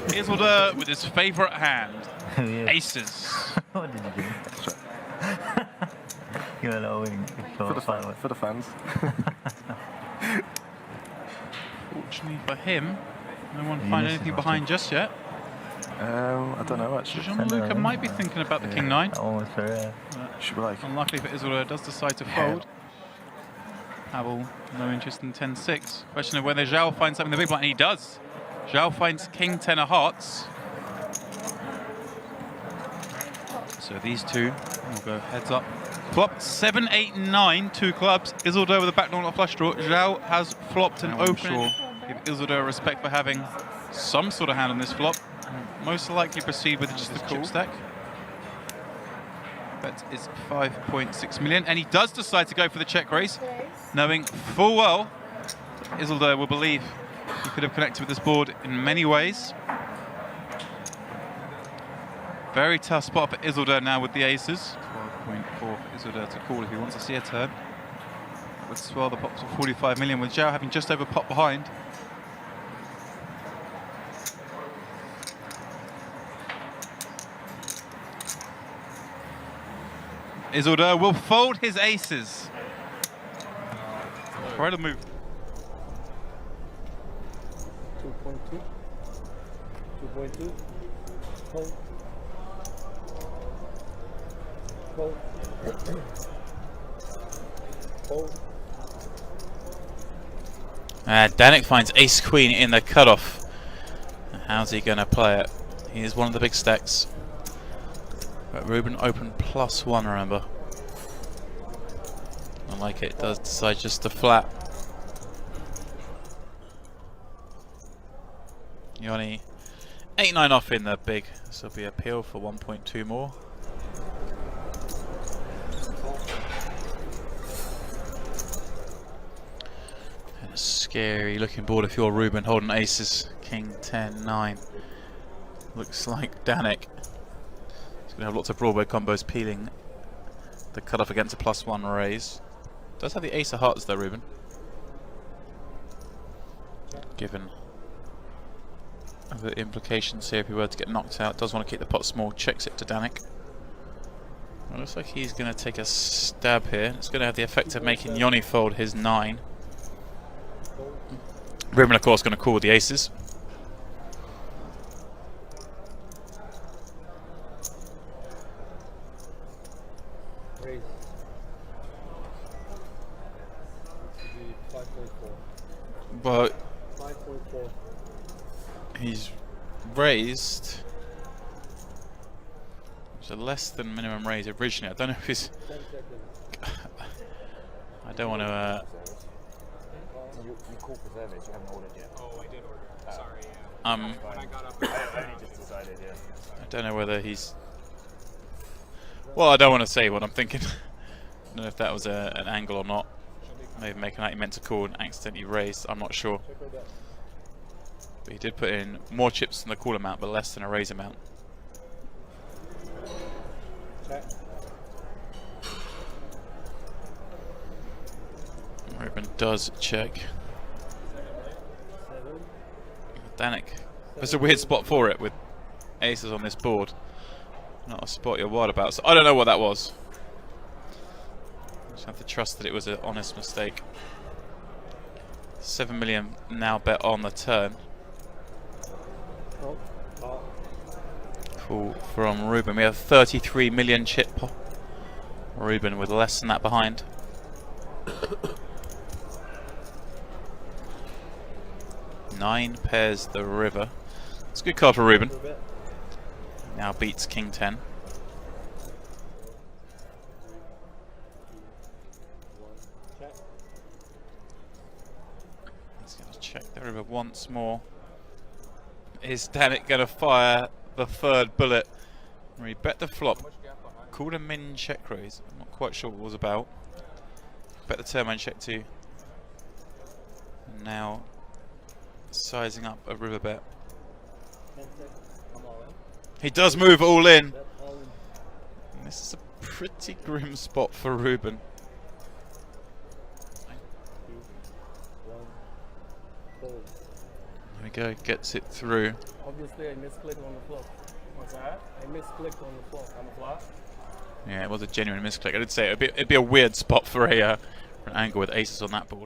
Isildur with his favourite hand, Yeah. aces. What did you do? You're allowing For the fans. Fortunately for him, no one You find missed anything it, behind just yet. I don't know actually. Jean-Luc might be thinking about the king nine. Almost fair. Should be like. Unluckily for Isildur, does decide to fold. Pavel, no interest in 10-6. Question of whether Zhao finds something in the big blind, and he does. Zhao finds king 10 of hearts. So these two will go heads up. Flop 7, 8, 9, 2 clubs. Isildur with a back door on a flush draw. Zhao has flopped an opening. Give Isildur respect for having some sort of hand on this flop. Most likely proceed with just the chip stack. Bet is 5.6 million, and he does decide to go for the check raise, knowing full well Isildur will believe he could have connected with this board in many ways. Very tough spot for Isildur now with the aces. 12.4 for Isildur to call if he wants to see a turn. Would swell the pot to 45 million, with Zhao having just over pot behind. Isildur will fold his aces. Try to move. 2.2. 2.2. Fold. Fold. Fold. Danik finds ace queen in the cutoff. How's he going to play it? He is one of the big stacks. But Ruben opened +1, remember. I like it, does decide just to flat. Yoni 8-9 off in the big. This will be appeal for 1.2 more. And a scary looking board if you're Ruben holding aces. King 10, 9. Looks like Danik. He's going to have lots of broadway combos peeling the cutoff against a +1 raise. Does have the ace of hearts though, Ruben. Given the implications here, if he were to get knocked out, does want to keep the pot small, checks it to Danik. It looks like he's going to take a stab here. It's going to have the effect of making Yoni fold his 9. Ruben, of course, going to call with the aces. Raise. It should be 5.4. But 5.4. he's raised. It's a less than minimum raise originally. I don't know if he's. 10 seconds. I don't want to. You called for service, you haven't ordered yet. Oh, I did order. Sorry, yeah. When I got up, I only just decided, yeah. I don't know whether he's. Well, I don't want to say what I'm thinking. I don't know if that was an angle or not. Maybe making out he meant to call and accidentally raised. I'm not sure. But he did put in more chips than the call amount, but less than a raise amount. Check. Ruben does check. 7. Danik. There's a weird spot for it with aces on this board. Not a spot you're wild about. So I don't know what that was. Just have to trust that it was an honest mistake. 7 million now bet on the turn. Oh. Oh. Call from Ruben. We have 33 million chip. Ruben with less than that behind. Nine pairs the river. It's a good card for Ruben. Now beats King 10. He's going to check the river once more. Is Danik going to fire the third bullet? He bet the flop. Called a min check raise. I'm not quite sure what it was about. Bet the turn man check too. And now sizing up a river bet. 10 seconds. Come all in. He does move all in. Bet all in. And this is a pretty grim spot for Ruben. 2, 1. Fold. He go, gets it through. Obviously, I misclicked on the flop. What's that? I misclicked on the flop. On the flop? Yeah, it was a genuine misclick. I did say it'd be a weird spot for an angle with aces on that board.